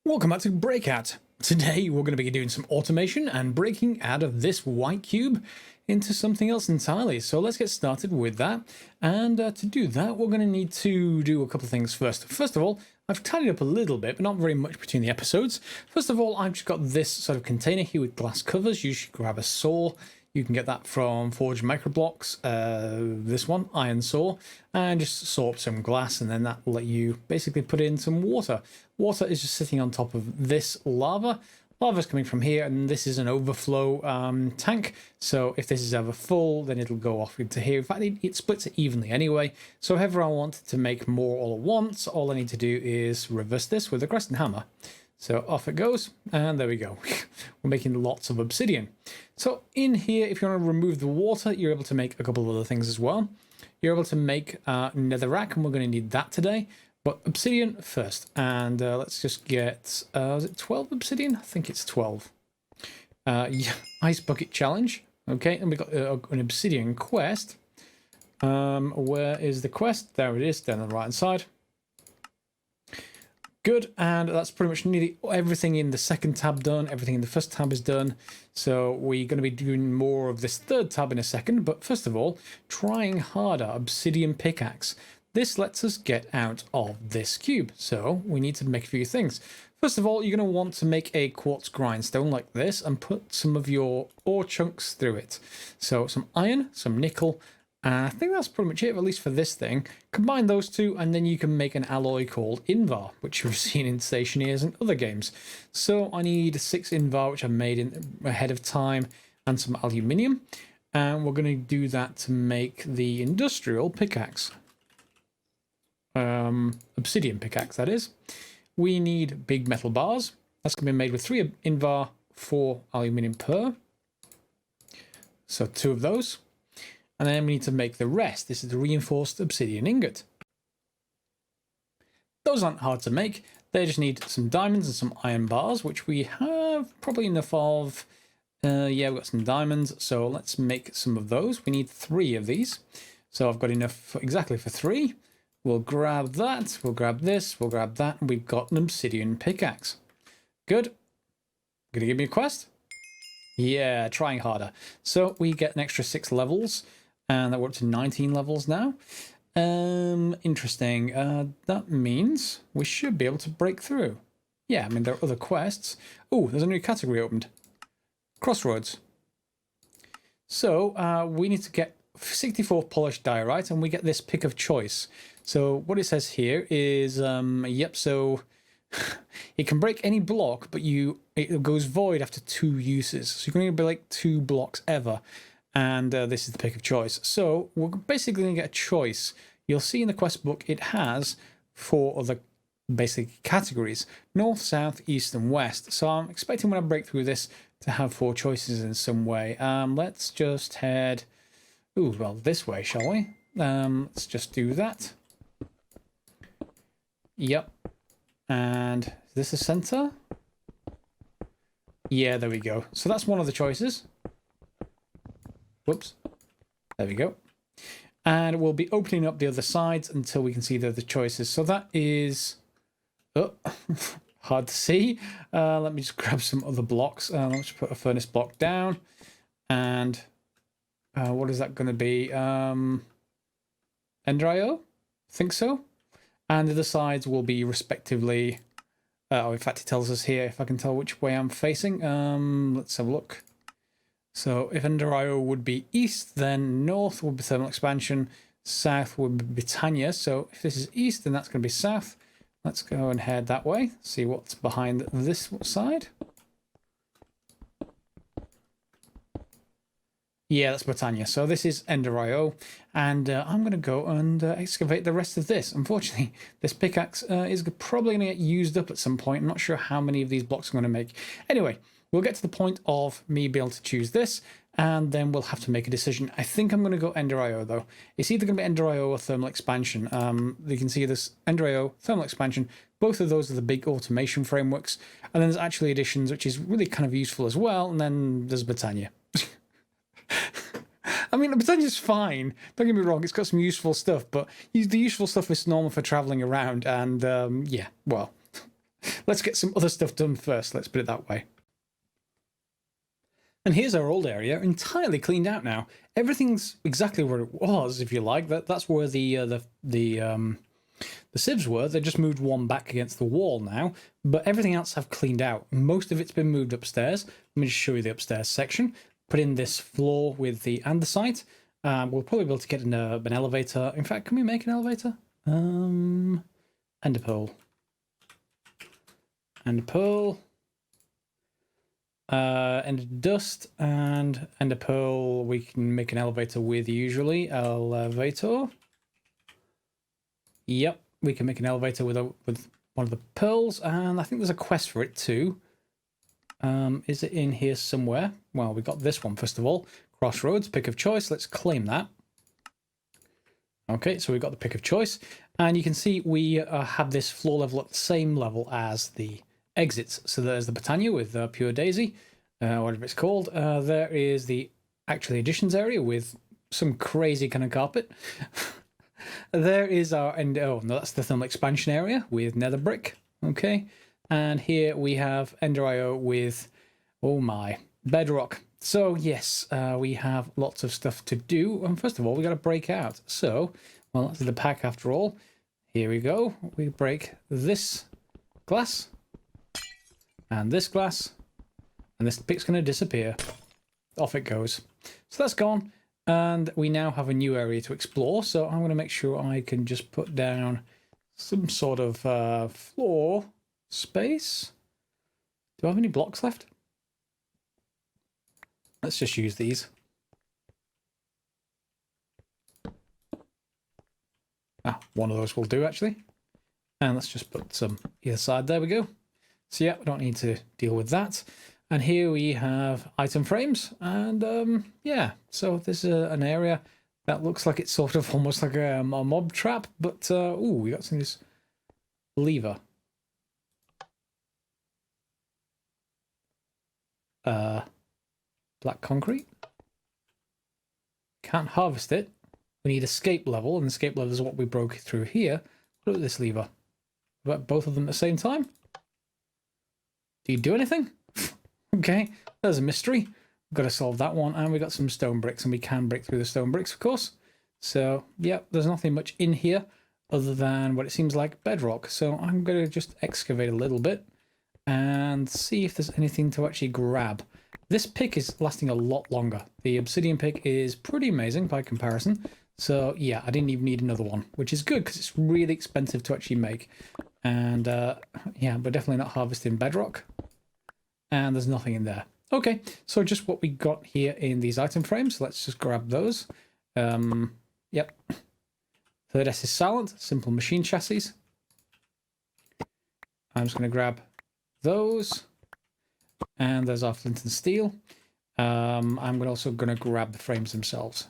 Welcome back to Breakout. Today we're going to be doing some automation and breaking out of this white cube into something else entirely. So let's get started with that. And to do that, we're going to need to do a couple of things first. First of all, I've tidied up a little bit, but not very much between the episodes. First of all, I've just got this sort of container here with glass covers. You should grab a saw. You can get that from Forged Microblocks, this one, iron saw, and just saw up some glass, and then that will let you basically put in some water. Water is just sitting on top of this lava. Lava is coming from here, and this is an overflow tank, so if this is ever full, then it'll go off into here. In fact, it splits it evenly anyway, so if ever I wanted to make more all at once, all I need to do is reverse this with a crescent hammer. So off it goes, and there we go. We're making lots of obsidian. So in here, if you want to remove the water, you're able to make a couple of other things as well. You're able to make netherrack, and we're going to need that today. But obsidian first, and let's just get, is it 12 obsidian? I think it's 12. Yeah, ice bucket challenge. Okay, and we've got an obsidian quest. Where is the quest? There it is, down on the right hand side. Good, and that's pretty much nearly everything in the second tab done. Everything in the first tab is done. So we're going to be doing more of this third tab in a second. But first of all, trying harder, obsidian pickaxe. This lets us get out of this cube. So we need to make a few things. First of all, you're going to want to make a quartz grindstone like this and put some of your ore chunks through it. So some iron, some nickel. I think that's pretty much it, at least for this thing. Combine those two, and then you can make an alloy called Invar, which you've seen in Stationeers and other games. So I need 6 Invar, which I've made ahead of time, and some aluminium. And we're going to do that to make the industrial pickaxe. Obsidian pickaxe, that is. We need big metal bars. That's going to be made with 3 Invar, 4 aluminium per. So 2 of those. And then we need to make the rest. This is the reinforced obsidian ingot. Those aren't hard to make. They just need some diamonds and some iron bars, which we have probably enough of. Yeah, we've got some diamonds. So let's make some of those. We need 3 of these. So I've got enough exactly for 3. We'll grab that. We'll grab this. We'll grab that. And we've got an obsidian pickaxe. Good. Gonna give me a quest? Yeah, trying harder. So we get an extra 6 levels. And we're up to 19 levels now. Interesting. That means we should be able to break through. Yeah, I mean, there are other quests. Oh, there's a new category opened. Crossroads. So we need to get 64 polished diorite, and we get this pick of choice. So what it says here is, yep, so it can break any block, but it goes void after 2 uses. So you're going to be like 2 blocks ever. And this is the pick of choice. So we're basically going to get a choice. You'll see in the quest book it has 4 other basic categories: north, south, east, and west. So I'm expecting when I break through this to have 4 choices in some way. Let's just head, this way, shall we? Let's just do that. Yep. And is this the center? Yeah, there we go. So that's one of the choices. Whoops. There we go. And we'll be opening up the other sides until we can see the other choices. So that is hard to see. Let me just grab some other blocks. Let's put a furnace block down. And what is that going to be? Ender.io? I think so. And the other sides will be respectively... in fact, it tells us here if I can tell which way I'm facing. Let's have a look. So if Ender.io would be east, then north would be thermal expansion, south would be Britannia. So if this is east, then that's going to be south. Let's go and head that way, see what's behind this side. Yeah, that's Britannia. So this is Ender.io, and I'm going to go and excavate the rest of this. Unfortunately, this pickaxe is probably going to get used up at some point. I'm not sure how many of these blocks I'm going to make. Anyway, we'll get to the point of me being able to choose this, and then we'll have to make a decision. I think I'm going to go Ender.io, though. It's either going to be Ender.io or thermal expansion. You can see this Ender.io, thermal expansion. Both of those are the big automation frameworks. And then there's actually additions, which is really kind of useful as well. And then there's Britannia. I mean, Britannia's fine. Don't get me wrong, it's got some useful stuff, but the useful stuff is normal for traveling around. And yeah, well, Let's get some other stuff done first. Let's put it that way. And here's our old area, entirely cleaned out now. Everything's exactly where it was, if you like. That's where the sieves were. They just moved one back against the wall now, but everything else I've cleaned out. Most of it's been moved upstairs. Let me just show you the upstairs section. Put in this floor with the andesite. We'll probably be able to get an elevator. In fact, can we make an elevator? Ender pearl. Ender pearl. Ender dust and ender pearl. We can make an elevator with usually. Elevator. Yep, we can make an elevator with one of the pearls, and I think there's a quest for it too. Is it in here somewhere? Well, we got this one first of all. Crossroads, pick of choice. Let's claim that. Okay, so we've got the pick of choice, and you can see we have this floor level at the same level as the exits. So there's the Botania with Pure Daisy, whatever it's called. There is the actually additions area with some crazy kind of carpet. There is our, and oh no, that's the thermal expansion area with nether brick. Okay, and here we have Ender IO with, oh my, bedrock. So yes, we have lots of stuff to do. And first of all, we got to break out. So, well, that's the pack after all. Here we go. We break this glass and this glass, and this pick's going to disappear. Off it goes. So that's gone. And we now have a new area to explore, so I'm going to make sure I can just put down some sort of floor space. Do I have any blocks left? Let's just use these. One of those will do, actually. And let's just put some either side. There we go. So yeah, we don't need to deal with that. And here we have item frames, and yeah, so this is an area that looks like it's sort of almost like a mob trap, but ooh, we got some of this lever. Black concrete. Can't harvest it. We need escape level, and escape level is what we broke through here. Look at this lever. About both of them at the same time. Do you do anything? Okay, there's a mystery. We've got to solve that one, and we got some stone bricks, and we can break through the stone bricks, of course. So, yeah, there's nothing much in here other than what it seems like bedrock. So I'm going to just excavate a little bit and see if there's anything to actually grab. This pick is lasting a lot longer. The obsidian pick is pretty amazing by comparison. So, yeah, I didn't even need another one, which is good because it's really expensive to actually make. And, yeah, we're definitely not harvesting bedrock. And there's nothing in there. Okay, so just what we got here in these item frames. Let's just grab those. Yep. Third S is silent. Simple machine chassis. I'm just going to grab those. And there's our flint and steel. I'm also going to grab the frames themselves.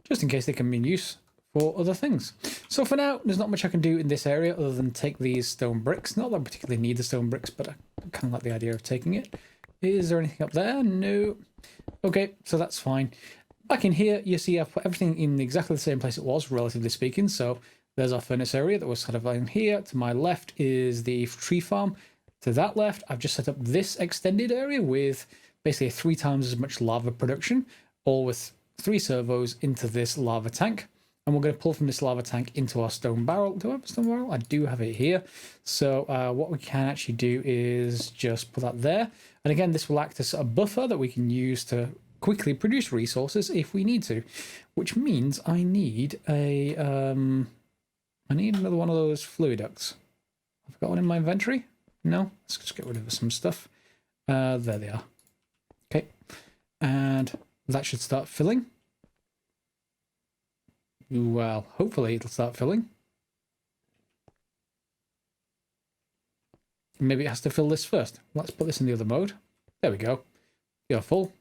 Just in case they can be in use for other things. So for now, there's not much I can do in this area other than take these stone bricks. Not that I particularly need the stone bricks, but I kind of like the idea of taking it. Is there anything up there? No. Okay, so that's fine. Back in here, you see I've put everything in exactly the same place it was, relatively speaking. So there's our furnace area that was kind of in here. To my left is the tree farm. To that left, I've just set up this extended area with basically 3 times as much lava production, all with 3 servos into this lava tank. And we're going to pull from this lava tank into our stone barrel. Do I have a stone barrel? I do have it here. So what we can actually do is just put that there. And again, this will act as a buffer that we can use to quickly produce resources if we need to. Which means I need a... I need another one of those fluid ducts. I've got one in my inventory. No? Let's just get rid of some stuff. There they are. Okay. And that should start filling. Well, hopefully it'll start filling. Maybe it has to fill this first. Let's put this in the other mode. There we go. You're full.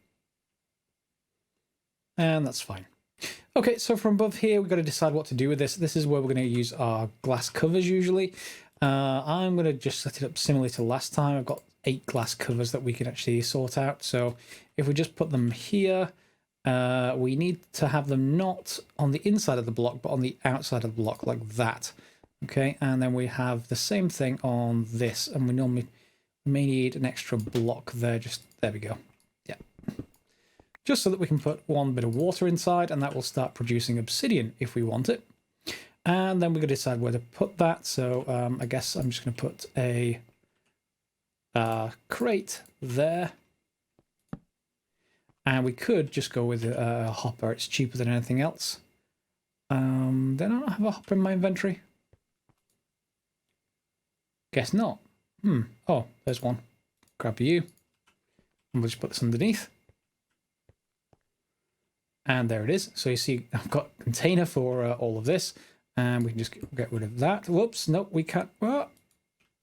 And that's fine. Okay, so from above here, we've got to decide what to do with this. This is where we're going to use our glass covers usually. I'm going to just set it up similarly to last time. I've got 8 glass covers that we can actually sort out. So if we just put them here, we need to have them not on the inside of the block, but on the outside of the block like that. Okay, and then we have the same thing on this, and we normally may need an extra block there. Just there we go. Yeah, just so that we can put one bit of water inside, and that will start producing obsidian if we want it. And then we're going to decide where to put that. So I guess I'm just going to put a crate there. And we could just go with a hopper. It's cheaper than anything else. Then I don't have a hopper in my inventory. Guess not. Oh, there's one. Grab you. And we'll just put this underneath. And there it is. So you see I've got a container for all of this. And we can just get rid of that. Whoops. Nope, we can't. Oh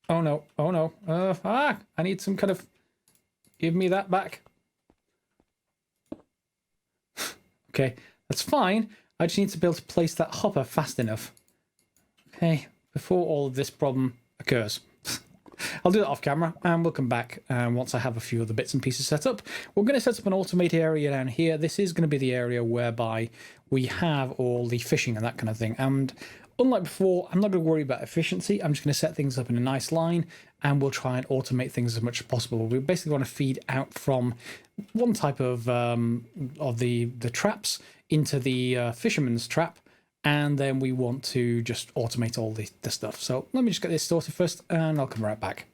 no. Oh no. I need some kind of... Give me that back. Okay, that's fine. I just need to be able to place that hopper fast enough. Okay, before all of this problem occurs. I'll do that off camera and we'll come back once I have a few other bits and pieces set up. We're going to set up an automated area down here. This is going to be the area whereby we have all the fishing and that kind of thing. And unlike before, I'm not going to worry about efficiency. I'm just going to set things up in a nice line and we'll try and automate things as much as possible. We basically want to feed out from one type of the traps into the fisherman's trap. And then we want to just automate all the stuff. So let me just get this sorted first and I'll come right back.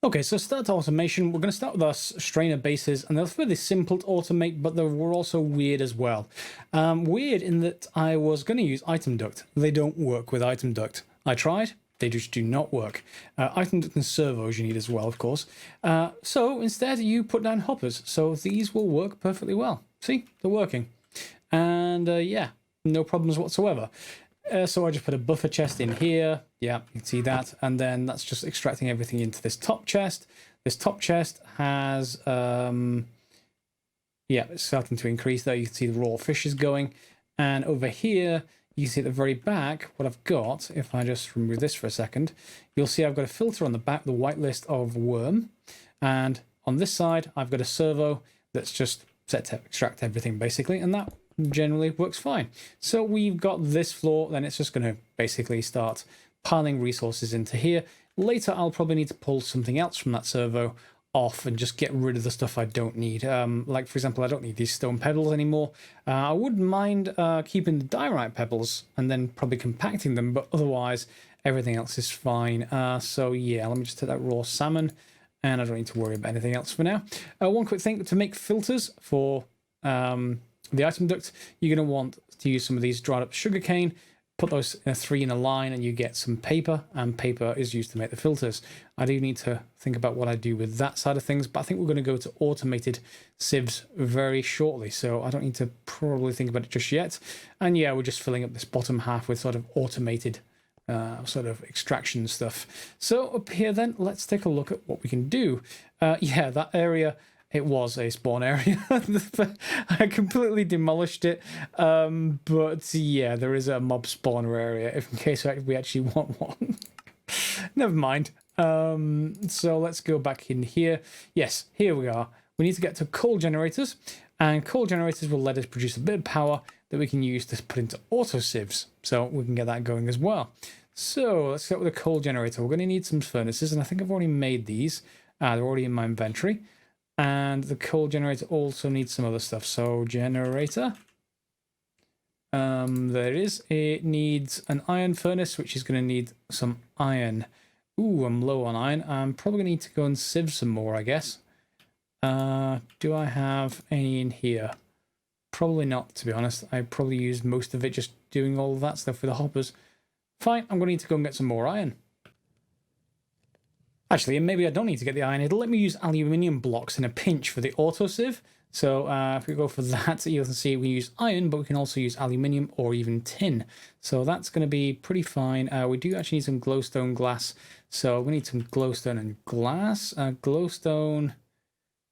Okay, so start automation. We're going to start with our strainer bases, and they're fairly simple to automate, but they were also weird as well. Weird in that I was going to use item duct. They don't work with item duct. I tried. They just do not work. Item duct and servos you need as well, of course. So instead you put down hoppers. So these will work perfectly well. See, they're working. And yeah. No problems whatsoever. So I just put a buffer chest in here. Yeah, you can see that. And then that's just extracting everything into this top chest. This top chest has, yeah, it's starting to increase there. You can see the raw fish is going. And over here, you can see at the very back, what I've got, if I just remove this for a second, you'll see I've got a filter on the back, the whitelist of worm. And on this side, I've got a servo that's just set to extract everything basically. And that generally works fine. So we've got this floor, then it's just going to basically start piling resources into here. Later I'll probably need to pull something else from that servo off and just get rid of the stuff I don't need. Like for example, I don't need these stone pebbles anymore. I wouldn't mind keeping the diorite pebbles and then probably compacting them, but otherwise everything else is fine. So yeah, let me just take that raw salmon and I don't need to worry about anything else for now. One quick thing, to make filters for the item duct, you're going to want to use some of these dried up sugarcane, put those 3 in a line and you get some paper, and paper is used to make the filters. I do need to think about what I do with that side of things, but I think we're going to go to automated sieves very shortly, so I don't need to probably think about it just yet. And yeah, we're just filling up this bottom half with sort of automated sort of extraction stuff. So up here then, let's take a look at what we can do. Yeah, that area... It was a spawn area. I completely demolished it. But yeah, there is a mob spawner area in case we actually want one. Never mind. So let's go back in here. Yes, here we are. We need to get to coal generators. And coal generators will let us produce a bit of power that we can use to put into auto sieves. So we can get that going as well. So let's start with a coal generator. We're going to need some furnaces. And I think I've already made these. They're already in my inventory. And the coal generator also needs some other stuff. So generator, there it is. It needs an iron furnace, which is going to need some iron. Ooh, I'm low on iron. I'm probably going to need to go and sieve some more, I guess. Do I have any in here? Probably not, to be honest. I probably used most of it just doing all of that stuff with the hoppers. Fine, I'm going to need to go and get some more iron. Actually, maybe I don't need to get the iron. It'll let me use aluminium blocks in a pinch for the autosieve. So if we go for that, you can see we use iron, but we can also use aluminium or even tin. So that's going to be pretty fine. We do actually need some glowstone glass. So we need some glowstone and glass. Glowstone.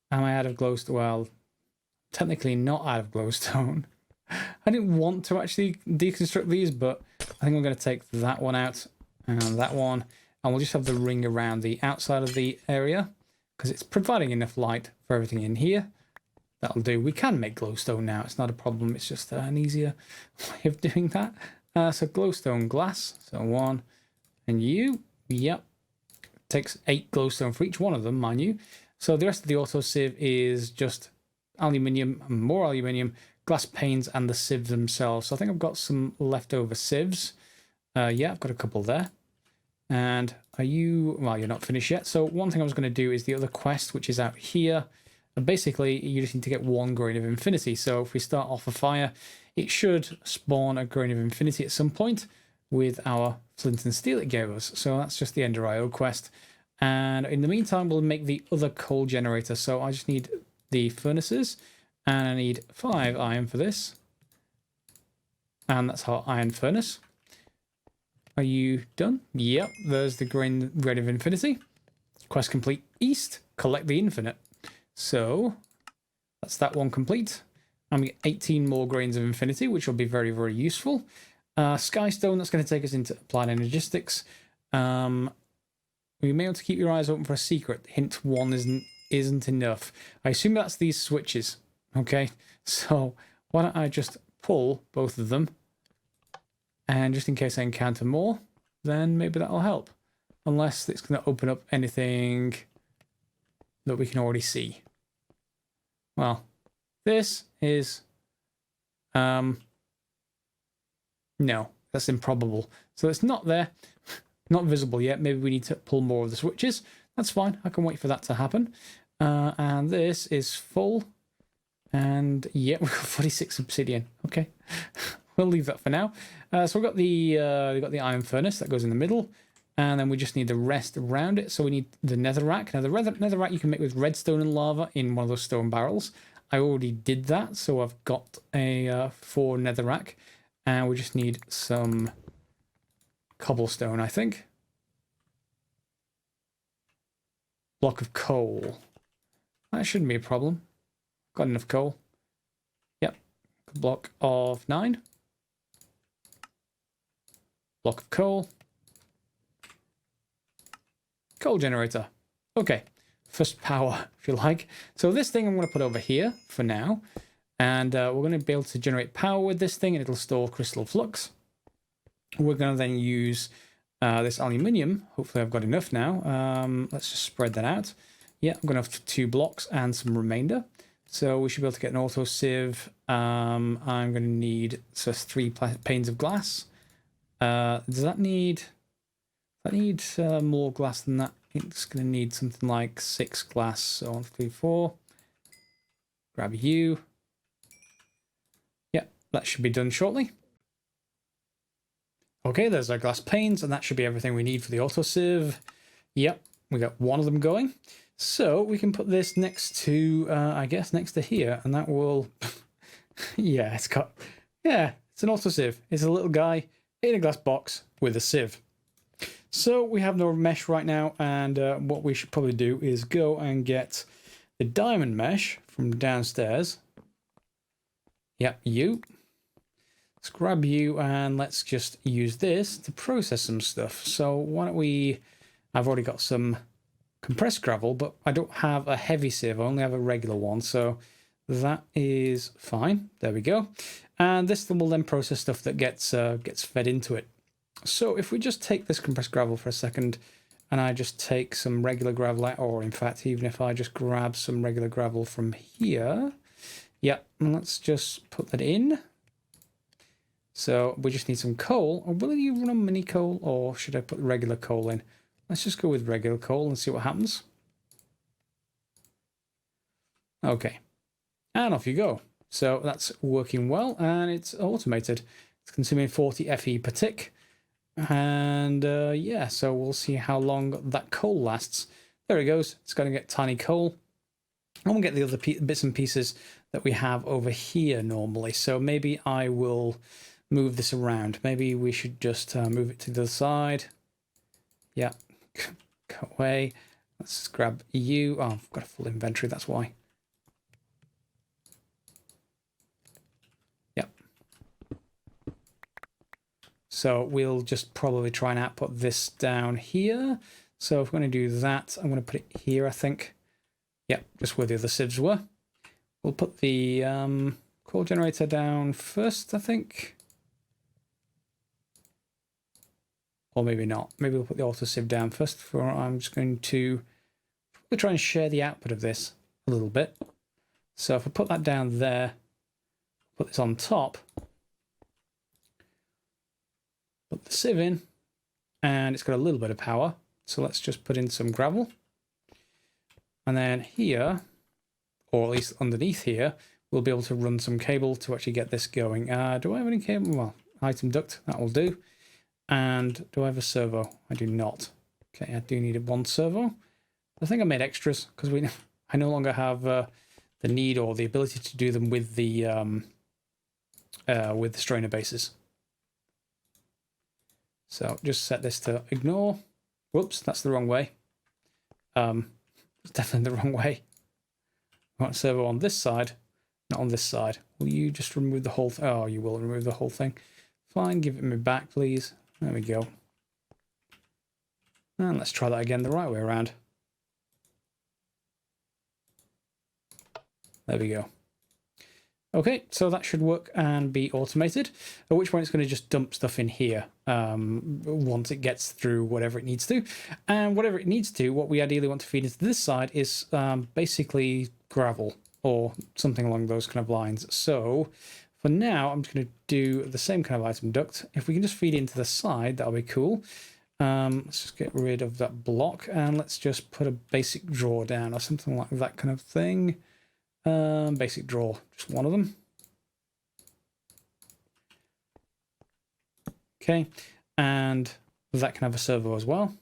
Am I out of glowstone? Well, technically not out of glowstone. I didn't want to actually deconstruct these, but I think I'm going to take that one out and that one. And we'll just have the ring around the outside of the area because it's providing enough light for everything in here. That'll do. We can make glowstone now. It's not a problem. It's just an easier way of doing that. So glowstone glass. So 1. And you. Yep. Takes 8 glowstone for each one of them, mind you. So the rest of the auto sieve is just aluminium, more aluminium, glass panes, and the sieves themselves. So I think I've got some leftover sieves. Yeah, I've got a couple there. And are you... Well, you're not finished yet. So one thing I was going to do is the other quest, which is out here. And basically, you just need to get 1 grain of infinity. So if we start off a fire, it should spawn a grain of infinity at some point with our flint and steel it gave us. So that's just the Ender IO quest. And in the meantime, we'll make the other coal generator. So I just need the furnaces, and I need 5 iron for this. And that's our iron furnace. Are you done? Yep, there's the grain of infinity. Quest complete east, collect the infinite. So that's that one complete. I'm going to get 18 more grains of infinity, which will be very, very useful. Skystone, that's going to take us into applied energistics. We may want to keep your eyes open for a secret. Hint 1 isn't enough. I assume that's these switches. Okay, so why don't I just pull both of them, and just in case I encounter more, then maybe that'll help. Unless it's going to open up anything that we can already see. Well, this is no, that's improbable. So it's not there, not visible yet. Maybe we need to pull more of the switches. That's fine. I can wait for that to happen. And this is full. And yeah, we've got 46 obsidian. Okay, we'll leave that for now. So we've got the iron furnace that goes in the middle, and then we just need the rest around it. So we need the netherrack. Now the netherrack you can make with redstone and lava in one of those stone barrels. I already did that, so I've got a 4 netherrack, and we just need some cobblestone, I think. Block of coal. That shouldn't be a problem. Got enough coal. Yep. Block of 9. Block of coal. Coal generator. Okay. First power, if you like. So this thing I'm going to put over here for now. And we're going to be able to generate power with this thing, and it'll store crystal flux. We're going to then use this aluminium. Hopefully I've got enough now. Let's just spread that out. Yeah, I'm going to have 2 blocks and some remainder. So we should be able to get an auto sieve. I'm going to need just 3 panes of glass. Does that need more glass than that? It's going to need something like 6 glass. So 1, 3, 4. Grab you. Yep, that should be done shortly. Okay, there's our glass panes, and that should be everything we need for the autosieve. Yep, we got 1 of them going. So we can put this next to, I guess, next to here, and that will... yeah, it's an autosieve. It's a little guy in a glass box with a sieve. So we have no mesh right now, and what we should probably do is go and get the diamond mesh from downstairs. Yep, you. Let's grab you, and let's just use this to process some stuff. So why don't we... I've already got some compressed gravel, but I don't have a heavy sieve. I only have a regular one, so that is fine. There we go. And this will then process stuff that gets fed into it. So if we just take this compressed gravel for a second, and I just take some regular gravel out, or in fact, even if I just grab some regular gravel from here, yeah, and let's just put that in. So we just need some coal. Or will you run a mini coal, or should I put regular coal in? Let's just go with regular coal and see what happens. Okay, and off you go. So that's working well, and it's automated. It's consuming 40 FE per tick. And yeah, so we'll see how long that coal lasts. There it goes. It's going to get tiny coal. And we'll get the other bits and pieces that we have over here normally. So maybe I will move this around. Maybe we should just move it to the side. Yeah, go away. Let's grab you. Oh, I've got a full inventory, that's why. So we'll just probably try and output this down here. So if we're going to do that, I'm going to put it here, I think. Yep, just where the other sieves were. We'll put the coal generator down first, I think. Or maybe not. Maybe we'll put the auto sieve down first. I'm just going to try and share the output of this a little bit. So if I put that down there, put this on top, put the sieve in, and it's got a little bit of power. So let's just put in some gravel. And then here, or at least underneath here, we'll be able to run some cable to actually get this going. Do I have any cable? Well, item duct, that will do. And do I have a servo? I do not. Okay, I do need one servo. I think I made extras because I no longer have the need or the ability to do them with the strainer bases. So just set this to ignore. Whoops, that's the wrong way. It's definitely the wrong way. I want a servo on this side, not on this side. Will you just remove the whole thing? Oh, you will remove the whole thing. Fine, give it me back, please. There we go. And let's try that again the right way around. There we go. Okay, so that should work and be automated, at which point it's going to just dump stuff in here once it gets through whatever it needs to. And whatever it needs to, what we ideally want to feed into this side is basically gravel or something along those kind of lines. So for now, I'm just going to do the same kind of item duct. If we can just feed into the side, that'll be cool. Let's just get rid of that block and let's just put a basic drawer down or something like that kind of thing. Basic drawer, just one of them. Okay, and that can have a servo as well.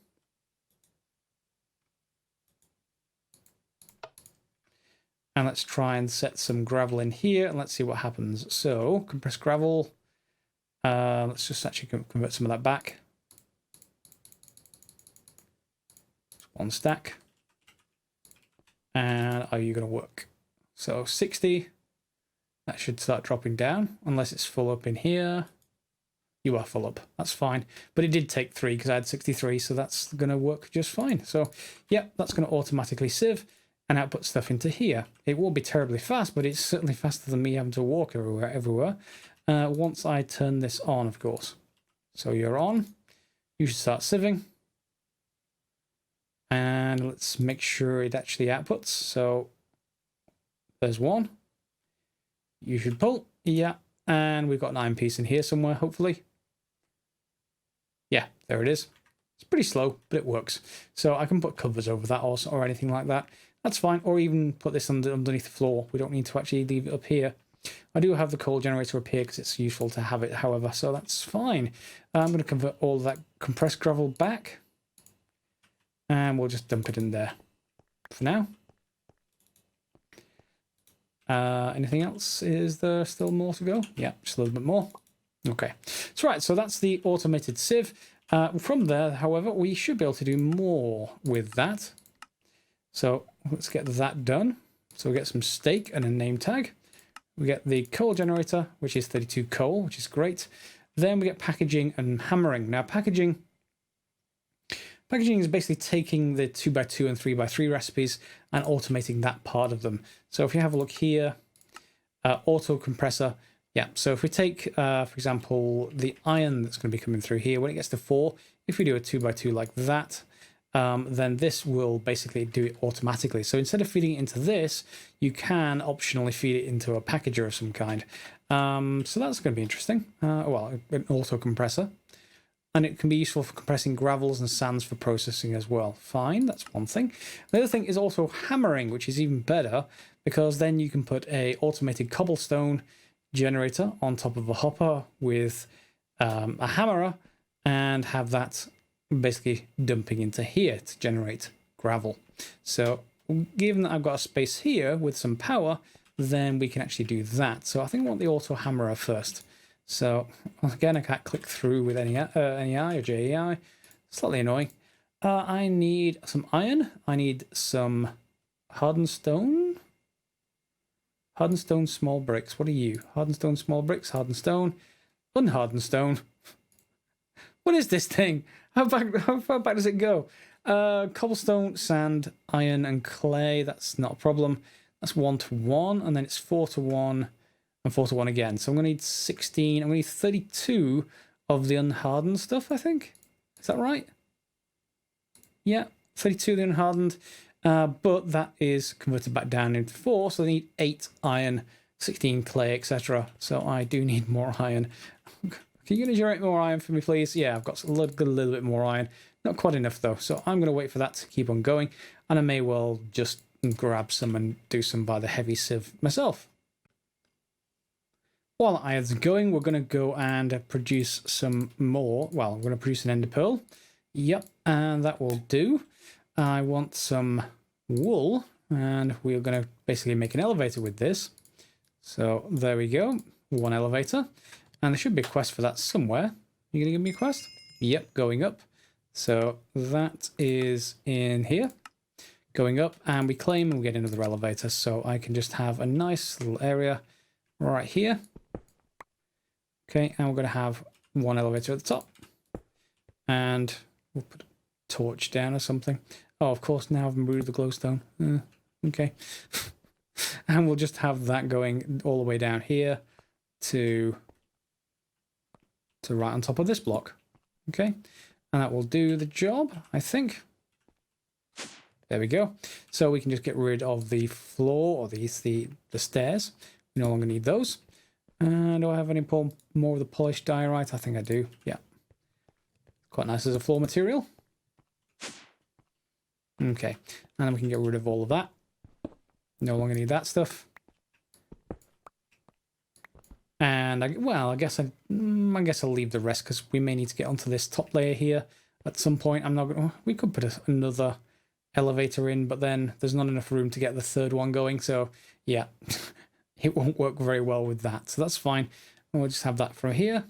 And let's try and set some gravel in here and let's see what happens. So, compressed gravel. Let's just actually convert some of that back. Just one stack. And are you going to work? So 60, that should start dropping down, unless it's full up in here. You are full up, that's fine. But it did take 3 because I had 63, so that's going to work just fine. So yeah, that's going to automatically sieve and output stuff into here. It won't be terribly fast, but it's certainly faster than me having to walk everywhere. Once I turn this on, of course. So you're on, you should start sieving. And let's make sure it actually outputs. So there's one. You should pull. Yeah. And we've got an iron piece in here somewhere, hopefully. Yeah, there it is. It's pretty slow, but it works. So I can put covers over that or anything like that. That's fine. Or even put this underneath the floor. We don't need to actually leave it up here. I do have the coal generator up here because it's useful to have it, however, so that's fine. I'm going to convert all of that compressed gravel back. And we'll just dump it in there for now. Anything else? Is there still more to go? Yeah, just a little bit more. Okay. So right, so that's the automated sieve. From there, however, we should be able to do more with that. So let's get that done. So we get some steak and a name tag. We get the coal generator, which is 32 coal, which is great. Then we get packaging and hammering. Now packaging is basically taking the 2x2 and 3x3 recipes and automating that part of them. So if you have a look here, auto compressor. Yeah, so if we take, for example, the iron that's going to be coming through here, when it gets to 4, if we do a 2x2 like that, then this will basically do it automatically. So instead of feeding it into this, you can optionally feed it into a packager of some kind. So that's going to be interesting. Well, an auto compressor. And it can be useful for compressing gravels and sands for processing as well. Fine, that's one thing. The other thing is also hammering, which is even better, because then you can put a automated cobblestone generator on top of a hopper with a hammerer and have that basically dumping into here to generate gravel. So given that I've got a space here with some power, then we can actually do that. So I think I want the auto hammerer first. So again, I can't click through with any NEI or JEI. Slightly annoying. I need some iron. I need some hardened stone. Hardened stone, small bricks. What are you? Hardened stone, small bricks, hardened stone, unhardened stone. What is this thing? How far back does it go? Cobblestone, sand, iron, and clay. That's not a problem. That's 1 to 1, and then it's 4 to 1. And 4 to 1 again. So I'm going to need 16. I'm going to need 32 of the unhardened stuff, I think. Is that right? Yeah, 32 the unhardened. But that is converted back down into 4, so they need 8 iron, 16 clay, etc. So I do need more iron. Can you generate more iron for me, please? Yeah, I've got a little bit more iron. Not quite enough, though, so I'm going to wait for that to keep on going, and I may well just grab some and do some by the heavy sieve myself. While iron's going, we're going to go and produce some more. Well, I'm going to produce an ender pearl. Yep, and that will do. I want some wool, and we're going to basically make an elevator with this. So there we go, one elevator, and there should be a quest for that somewhere. You going to give me a quest? Yep, going up. So that is in here, going up, and we claim and we get another elevator. So I can just have a nice little area right here. Okay, and we're going to have one elevator at the top, and we'll put a torch down or something. Oh, of course, now I've removed the glowstone. Okay. And we'll just have that going all the way down here to right on top of this block. Okay. And that will do the job, I think. There we go. So we can just get rid of the floor, or the stairs. We no longer need those. Do I have any more of the polished diorite? I think I do. Yeah. Quite nice as a floor material. Okay, and then we can get rid of all of that. No longer need that stuff. And I guess I'll leave the rest, because we may need to get onto this top layer here at some point. I'm not going. We could put another elevator in, but then there's not enough room to get the third one going. So yeah, it won't work very well with that. So that's fine. We'll just have that from here.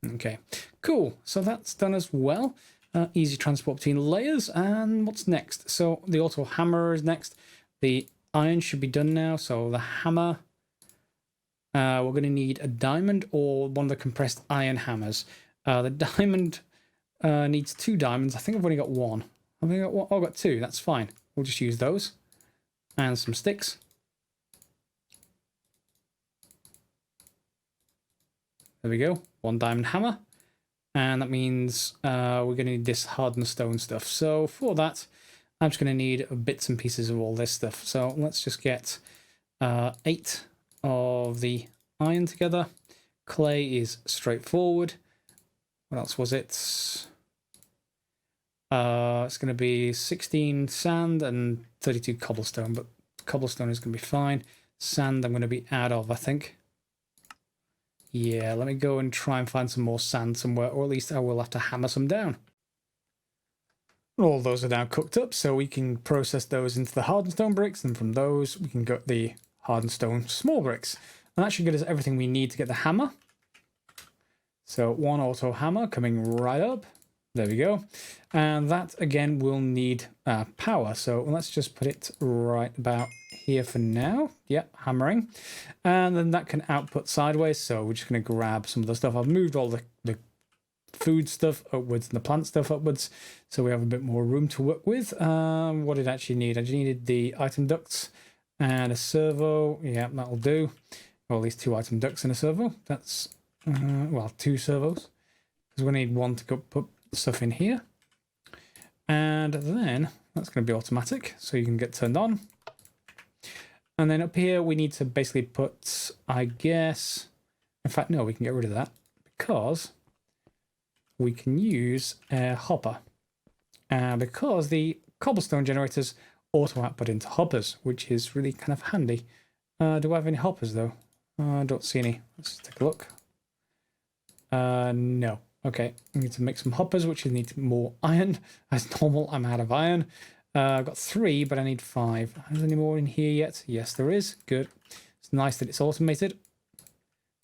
Okay, cool. So that's done as well. Easy transport between layers. And what's next? So the auto hammer is next. The iron should be done now. So the hammer, we're going to need a diamond or one of the compressed iron hammers. The diamond needs 2 diamonds. I think I've only got 1. I've got 2. That's fine. We'll just use those. And some sticks. There we go. 1 diamond hammer. And that means we're going to need this hardened stone stuff. So for that, I'm just going to need bits and pieces of all this stuff. So let's just get 8 of the iron together. Clay is straightforward. What else was it? It's going to be 16 sand and 32 cobblestone, but cobblestone is going to be fine. Sand I'm going to be out of, I think. Yeah, let me go and try and find some more sand somewhere, or at least I will have to hammer some down. All those are now cooked up, so we can process those into the hardened stone bricks, and from those we can get the hardened stone small bricks. And that should get us everything we need to get the hammer. So 1 auto hammer coming right up. There we go. And that, again, will need power. So let's just put it right about here for now. Yep, hammering. And then that can output sideways. So we're just going to grab some of the stuff. I've moved all the food stuff upwards and the plant stuff upwards, so we have a bit more room to work with. What did I actually need? I just needed the item ducts and a servo. Yeah, that'll do. Or at least 2 item ducts and a servo. That's, well, 2 servos. Because we need 1 to go put stuff in here. And then that's going to be automatic, so you can get turned on. And then up here we need to basically put, I guess, in fact, no, we can get rid of that, because we can use a hopper. Because the cobblestone generators auto output into hoppers, which is really kind of handy. Do I have any hoppers though? I don't see any. Let's take a look. No. Okay, we need to make some hoppers, which need more iron. As normal, I'm out of iron. I've got 3, but I need 5. Is there any more in here yet? Yes, there is. Good. It's nice that it's automated.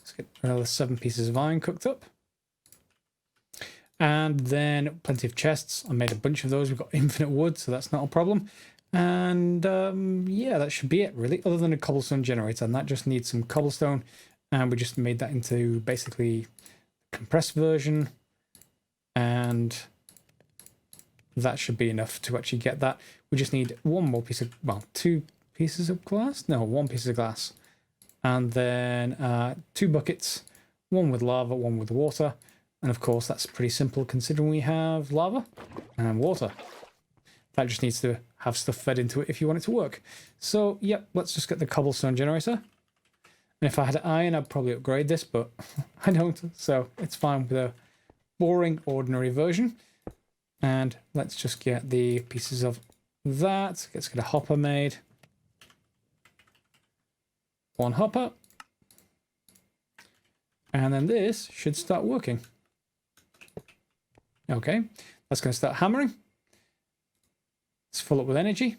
Let's get another 7 pieces of iron cooked up. And then plenty of chests. I made a bunch of those. We've got infinite wood, so that's not a problem. And yeah, that should be it, really, other than a cobblestone generator. And that just needs some cobblestone. And we just made that into basically compressed version, and that should be enough to actually get that. We just need 1 more piece of, well, 2 pieces of glass? No, 1 piece of glass. And then 2 buckets, 1 with lava, 1 with water. And of course, that's pretty simple considering we have lava and water. That just needs to have stuff fed into it if you want it to work. So, yep, let's just get the cobblestone generator. And if I had iron, I'd probably upgrade this, but I don't. So it's fine with a boring, ordinary version. And let's just get the pieces of that. Let's get a hopper made. One hopper. And then this should start working. Okay, that's going to start hammering. It's full up with energy.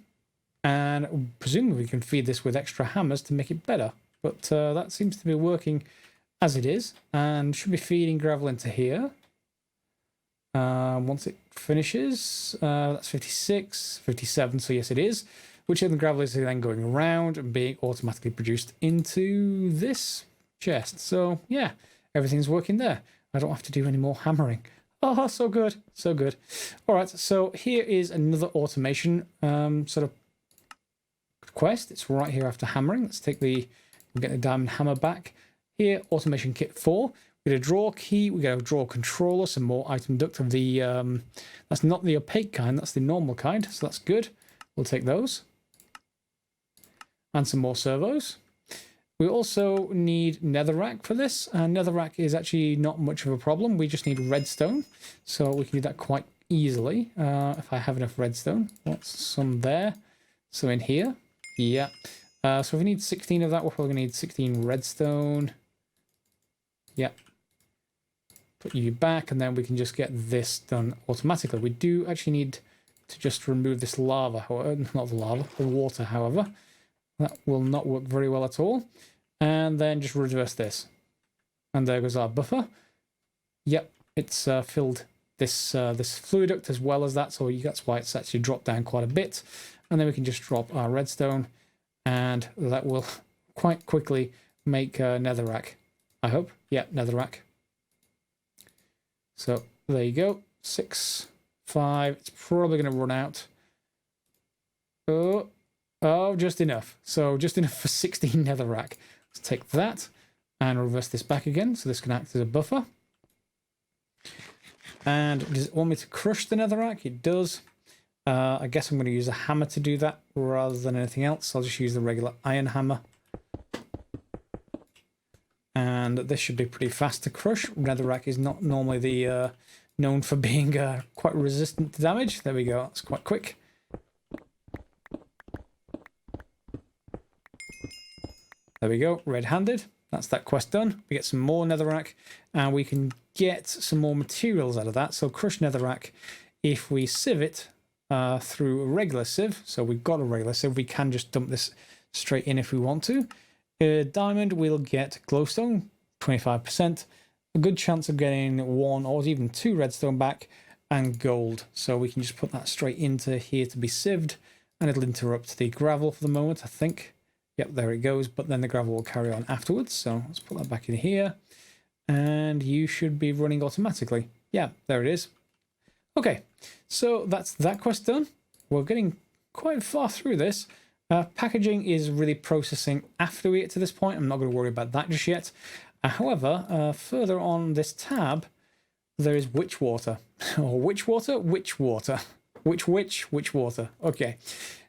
And presumably we can feed this with extra hammers to make it better. But that seems to be working as it is. And should be feeding gravel into here. Once it finishes, that's 56, 57, so yes it is. Which of the gravel is then going around and being automatically produced into this chest. So yeah, everything's working there. I don't have to do any more hammering. Oh, so good, so good. All right, so here is another automation sort of quest. It's right here after hammering. Let's take we'll get the diamond hammer back. Here, automation kit 4. We get a draw key, we get a draw controller, some more item duct of the, that's not the opaque kind, that's the normal kind, so that's good. We'll take those. And some more servos. We also need netherrack for this, and netherrack is actually not much of a problem. We just need redstone, so we can do that quite easily. If I have enough redstone. What's some there? Some in here. Yeah. So if we need 16 of that, we're probably going to need 16 redstone. Yeah. Put you back, and then we can just get this done automatically. We do actually need to just remove this lava, not the lava, the water, however. That will not work very well at all. And then just reverse this. And there goes our buffer. Yep, it's filled this this fluid duct as well as that, so that's why it's actually dropped down quite a bit. And then we can just drop our redstone, and that will quite quickly make netherrack. I hope. Yeah, netherrack. So there you go. 6, 5. It's probably going to run out. Oh, just enough. So just enough for 16 netherrack. Let's take that and reverse this back again. So this can act as a buffer. And does it want me to crush the netherrack? It does. I guess I'm going to use a hammer to do that rather than anything else. I'll just use the regular iron hammer. And this should be pretty fast to crush. Netherrack is not normally the known for being quite resistant to damage. There we go. That's quite quick. There we go. Red-handed. That's that quest done. We get some more netherrack, and we can get some more materials out of that. So crushed netherrack, if we sieve it through a regular sieve, so we've got a regular sieve, we can just dump this straight in if we want to. Diamond, we'll get glowstone, 25%. A good chance of getting 1 or even 2 redstone back, and gold. So we can just put that straight into here to be sieved, and it'll interrupt the gravel for the moment, I think. Yep, there it goes, but then the gravel will carry on afterwards. So let's put that back in here, and you should be running automatically. Yeah, there it is. Okay, so that's that quest done. We're getting quite far through this. Packaging is really processing after we get to this point. I'm not going to worry about that just yet. However, further on this tab, there is witch water. Or witch water? Witch water. Which water? Okay.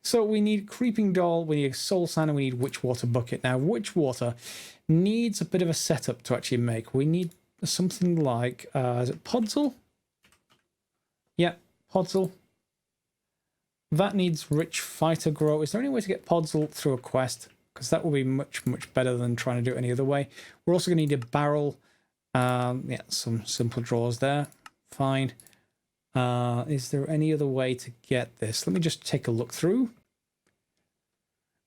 So we need creeping doll, we need soul sand, and we need witch water bucket. Now, witch water needs a bit of a setup to actually make. We need something like, is it podzol? Yeah, podzol. That needs rich fighter grow. Is there any way to get podzol through a quest? Because that will be much, much better than trying to do it any other way. We're also going to need a barrel. Yeah, some simple draws there. Fine. Is there any other way to get this? Let me just take a look through.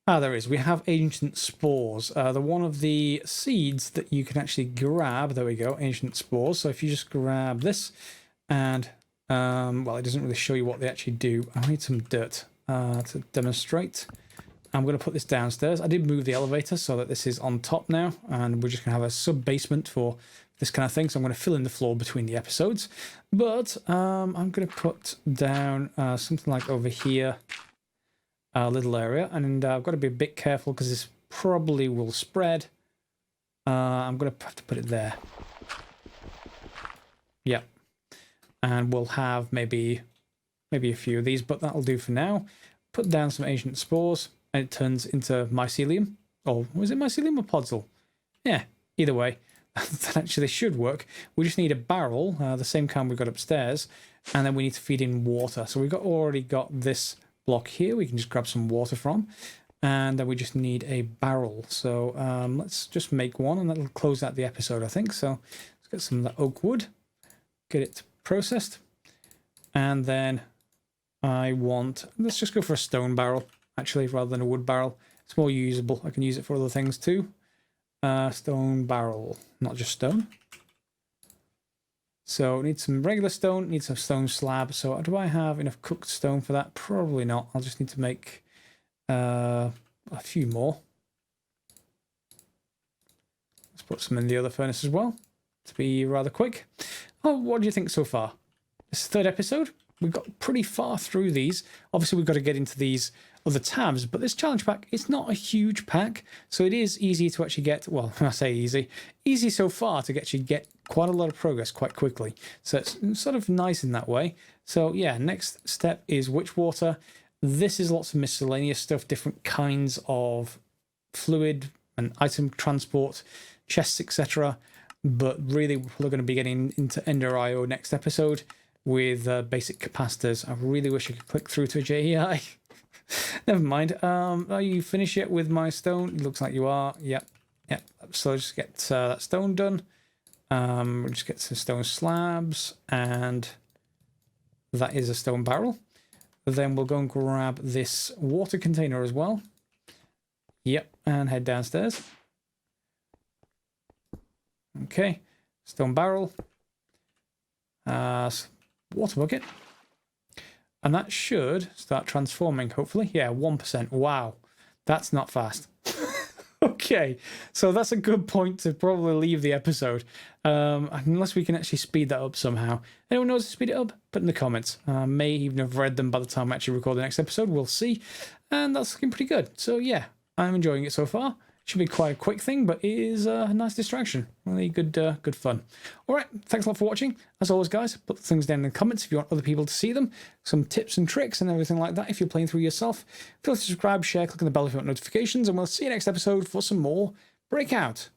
Ah, there is. We have ancient spores. They're one of the seeds that you can actually grab. There we go, ancient spores. So if you just grab this and, well, it doesn't really show you what they actually do. I need some dirt to demonstrate. I'm going to put this downstairs. I did move the elevator so that this is on top now, and we're just going to have a sub-basement for this kind of thing. So I'm going to fill in the floor between the episodes. But I'm going to put down something like over here, a little area. And I've got to be a bit careful because this probably will spread. I'm going to have to put it there. Yep. And we'll have maybe a few of these, but that'll do for now. Put down some ancient spores, and it turns into mycelium. Or was it mycelium or podzol? Yeah, either way, that actually should work. We just need a barrel, the same kind we've got upstairs, and then we need to feed in water. So we've already got this block here we can just grab some water from, and then we just need a barrel. So let's just make one, and that'll close out the episode, I think. So let's get some of that oak wood, get it processed, and then let's just go for a stone barrel, actually, rather than a wood barrel. It's more usable. I can use it for other things too. Stone barrel, not just stone. So need some regular stone, need some stone slab. So do I have enough cooked stone for that? Probably not. I'll just need to make a few more. Let's put some in the other furnace as well to be rather quick. Oh, what do you think so far? This third episode, we've got pretty far through these. Obviously, we've got to get into these other tabs, but this challenge pack, it's not a huge pack, so it is easy to actually get, well, I say easy so far to actually get quite a lot of progress quite quickly. So it's sort of nice in that way. So yeah, next step is witch water. This is lots of miscellaneous stuff, different kinds of fluid and item transport, chests, etc. But really, we're going to be getting into Ender IO next episode with basic capacitors. I really wish I could click through to a JEI. Never mind. Are you finished yet with my stone? It looks like you are. Yep. So just get that stone done. We'll just get some stone slabs, and that is a stone barrel. Then we'll go and grab this water container as well. Yep, and head downstairs. Okay, stone barrel. Water bucket. And that should start transforming, hopefully. Yeah, 1%. Wow, that's not fast. Okay, so that's a good point to probably leave the episode. Unless we can actually speed that up somehow. Anyone knows to speed it up? Put in the comments. May even have read them by the time I actually record the next episode. We'll see. And that's looking pretty good. So yeah, I'm enjoying it so far. Should be quite a quick thing, but it is a nice distraction. Really good fun. All right, thanks a lot for watching. As always, guys, put things down in the comments if you want other people to see them. Some tips and tricks and everything like that if you're playing through yourself. Feel free to subscribe, share, click on the bell if you want notifications, and we'll see you next episode for some more Breakout.